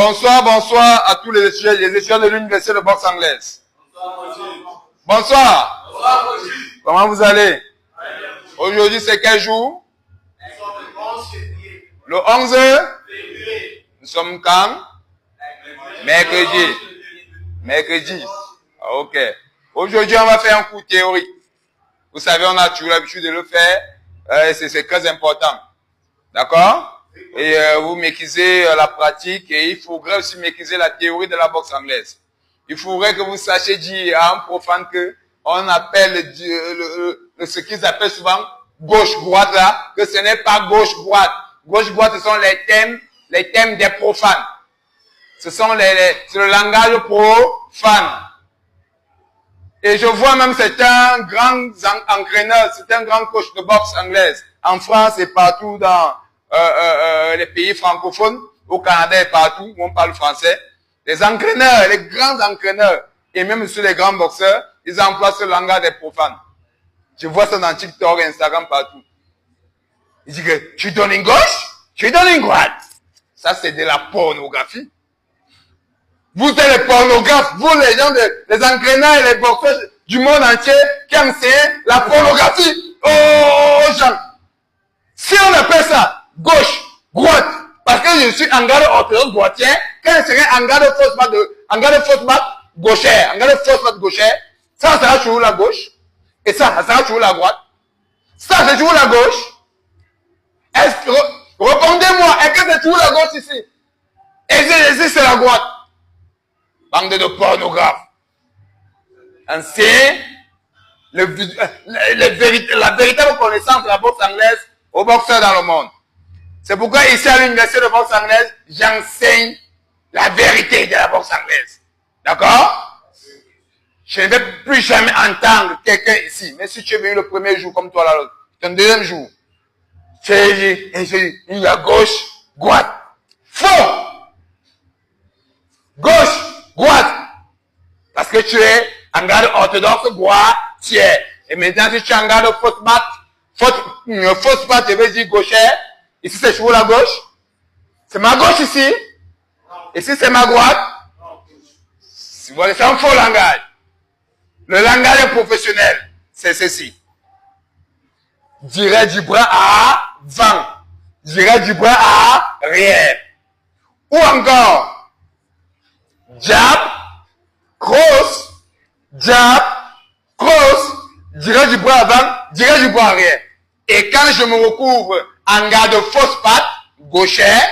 Bonsoir, bonsoir à tous les étudiants de l'université de boxe anglaise. Bonsoir. Comment vous allez? Aujourd'hui, c'est quel jour? Le 11 février. Nous sommes quand? Mercredi. Mercredi. Ok. Aujourd'hui, on va faire un coup théorique. Vous savez, on a toujours l'habitude de le faire. C'est très important. D'accord? Et vous maîtrisez la pratique et il faudrait aussi maîtriser la théorie de la boxe anglaise. Il faudrait que vous sachiez dire à un profane que on appelle ce qu'ils appellent souvent gauche-droite là, que ce n'est pas gauche-droite. Gauche-droite, ce sont les thèmes des profanes. C'est le langage profane. Et je vois même certains grands entraîneurs, certains grands coachs de boxe anglaise en France et partout dans les pays francophones, au Canada et partout où on parle français. Les entraîneurs, les grands entraîneurs et même sur les grands boxeurs, ils emploient ce langage des profanes. Je vois ça dans TikTok et Instagram partout. Ils disent que tu donnes une gauche, tu donnes une droite. Ça, c'est de la pornographie. Vous êtes les pornographes, vous les gens, les entraîneurs et les boxeurs du monde entier qui enseignent la pornographie aux gens. Si on appelle ça gauche, droite, parce que je suis en garde orthodoxe droitier, quand je serai en garde fausse mat gauchère, en garde fausse mat gauchère, ça sera toujours la gauche, et ça sera toujours la droite. Ça, c'est toujours la gauche. Répondez-moi, est-ce que c'est toujours la gauche ici? Et ici, c'est la droite. Bande de pornographes. Enseigne la véritable connaissance de la boxe anglaise aux boxeurs dans le monde. C'est pourquoi ici à l'université de boxe anglaise, j'enseigne la vérité de la boxe anglaise. D'accord? Je ne vais plus jamais entendre quelqu'un ici. Mais si tu es venu le premier jour comme toi là, ton deuxième jour, tu es dit, il y a gauche, droite. Faux! Gauche, droite. Parce que tu es en garde orthodoxe droitier. Et maintenant, si tu es en garde fausse mat, je vais dire gauchère. Ici, c'est toujours la gauche. C'est ma gauche ici. Ici, c'est ma droite. C'est un faux langage. Le langage professionnel, c'est ceci. Dirait du bras avant. Dirait du bras arrière. Ou encore, jab, cross, dirait du bras avant, dirait du bras arrière. Et quand je me recouvre en garde fausse patte, gauchère,